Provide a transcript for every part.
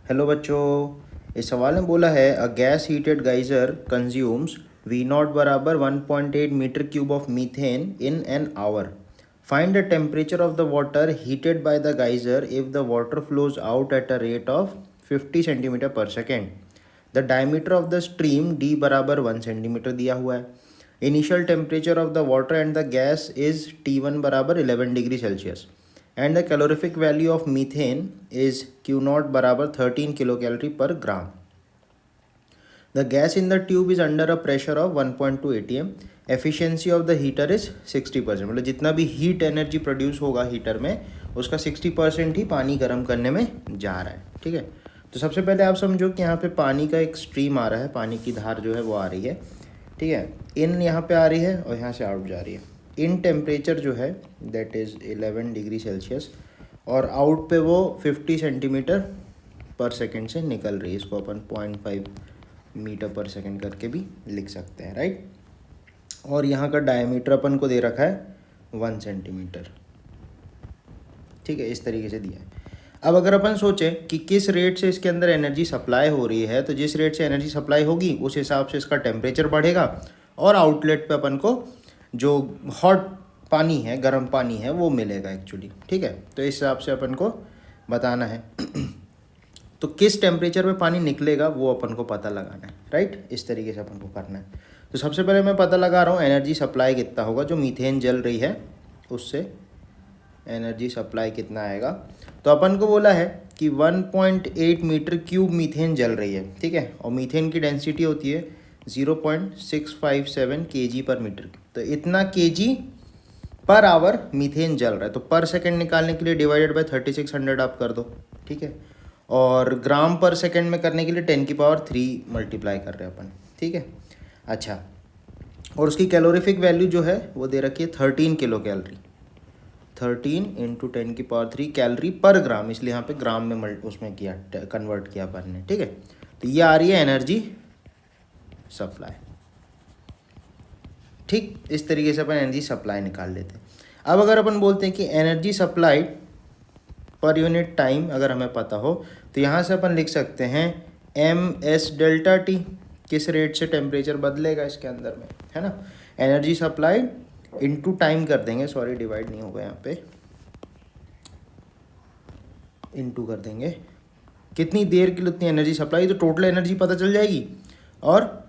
Hello बच्चों, इस सवाल में बोला है a gas heated geyser consumes V nought बराबर 1.8 metre cube of methane in an hour. Find the temperature of the water heated by the geyser if the water flows out at a rate of 50 centimetre per second. The diameter of the stream D बराबर 1 centimetre दिया हुआ है. Initial temperature of the water and the gas is T1 बराबर 11 degree Celsius and the calorific value of methane is Q naught बराबर 13 kilocalorie per gram. The gas in the tube is under a pressure of 1.2 atm. Efficiency of the heater is 60%. मतलब जितना भी heat energy produce होगा heater में उसका 60% ही पानी गर्म करने में जा रहा है. ठीक है, तो सबसे पहले आप समझो कि यहाँ पे पानी का एक स्ट्रीम आ रहा है, पानी की धार जो है वो आ रही है. ठीक है, इन यहाँ पे आ रही है और यहाँ से आउट जा रही है. इन टेम्परेचर जो है दैट इज़ 11 डिग्री सेल्सियस और आउट पे वो 50 सेंटीमीटर पर सेकेंड से निकल रही है. इसको अपन 0.5 मीटर पर सेकेंड करके भी लिख सकते हैं, राइट. और यहाँ का डायमीटर अपन को दे रखा है 1 सेंटीमीटर. ठीक है, इस तरीके से दिया है. अब अगर अपन सोचें कि किस रेट से इसके अंदर एनर्जी सप्लाई हो रही है, तो जिस रेट से एनर्जी सप्लाई होगी उस हिसाब से इसका टेम्परेचर बढ़ेगा और आउटलेट पे अपन को जो हॉट पानी है, गर्म पानी है, वो मिलेगा एक्चुअली. ठीक है, तो इस हिसाब से अपन को बताना है. तो किस टेम्परेचर पे पानी निकलेगा वो अपन को पता लगाना है, राइट. इस तरीके से अपन को करना है. तो सबसे पहले मैं पता लगा रहा हूँ एनर्जी सप्लाई कितना होगा. जो मीथेन जल रही है उससे एनर्जी सप्लाई कितना आएगा. तो अपन को बोला है कि 1.8 मीटर क्यूब मीथेन जल रही है. ठीक है, और मीथेन की डेंसिटी होती है 0.657 kg पर मीटर. तो इतना kg पर आवर मीथेन जल रहा है. तो पर सेकंड निकालने के लिए डिवाइडेड बाय 3600 आप कर दो. ठीक है, और ग्राम पर सेकंड में करने के लिए 10⁻³ मल्टीप्लाई कर रहे हैं अपन. ठीक है, अच्छा. और उसकी कैलोरीफिक वैल्यू जो है वो दे रखी है 13 किलो कैलोरी. 13 × 10⁻³ कैलोरी पर ग्राम, इसलिए यहाँ पे ग्राम में उसमें किया, कन्वर्ट किया अपन ने. ठीक है, तो ये आ रही है एनर्जी सप्लाई. ठीक, इस तरीके से अपन एनर्जी सप्लाई निकाल लेते हैं. अब अगर अपन बोलते हैं कि energy supply per unit time अगर हमें पता हो, तो यहाँ से अपन लिख सकते हैं MS डेल्टा टी. किस रेट से टेम्परेचर बदलेगा इसके अंदर में, है ना. एनर्जी सप्लाई इनटू टाइम कर देंगे, सॉरी डिवाइड नहीं होगा यहाँ पे, इनटू कर देंगे. कितनी देर के लिए उतनी एनर्जी सप्लाई, तो टोटल एनर्जी पता चल जाएगी और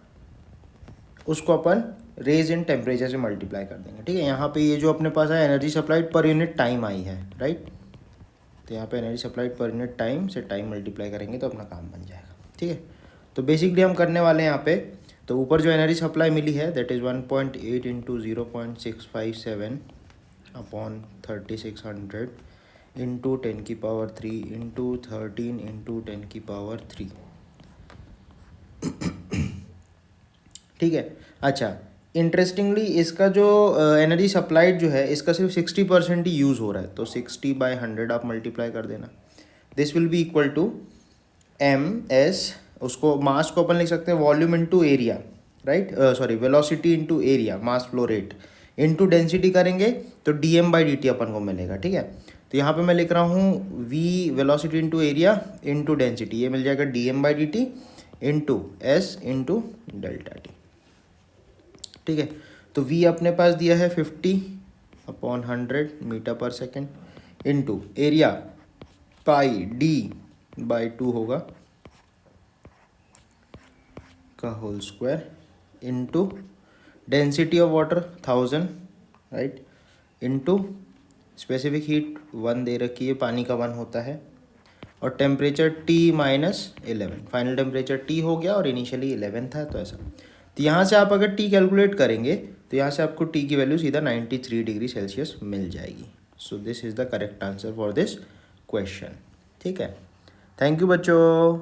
उसको अपन रेज इन टेम्परेचर से मल्टीप्लाई कर देंगे. ठीक है, यहाँ पे ये जो अपने पास है energy supplied per unit time I है, राइट. तो यहाँ पे energy supplied per unit time से टाइम मल्टीप्लाई करेंगे तो अपना काम बन जाएगा. ठीक है, तो बेसिकली हम करने वाले हैं यहाँ पे, तो ऊपर जो एनर्जी सप्लाई मिली है that is 1.8 × 0.657 upon 3600 into 10⁻³ into 13 into 10⁻³. ठीक है, अच्छा. इंटरेस्टिंगली इसका जो एनर्जी सप्लाइड जो है इसका सिर्फ 60% ही यूज़ हो रहा है. तो 60/100 आप मल्टीप्लाई कर देना. This will be equal to MS, उसको मास को अपन लिख सकते हैं volume into area, right. Sorry, velocity into area, mass flow rate into density करेंगे तो dm/dt अपन को मिलेगा. ठीक है, तो यहाँ पे मैं लिख रहा हूँ V velocity into area into density, ये मिल जाएगा dm/dt into S into delta T. ठीक है, तो V अपने पास दिया है 50/100 मीटर पर सेकेंड इंटू एरिया πd/2 होगा का whole square into density of water 1000, right, into specific heat 1 दे रखी है, पानी का 1 होता है, और temperature T-11. Final temperature T हो गया और इनिशियली 11 था, तो ऐसा. तो यहाँ से आप अगर T कैलकुलेट करेंगे तो यहाँ से आपको T की वैल्यू सीधा 93 डिग्री सेल्सियस मिल जाएगी. So this is the correct answer for this question. ठीक है, थैंक यू बच्चों.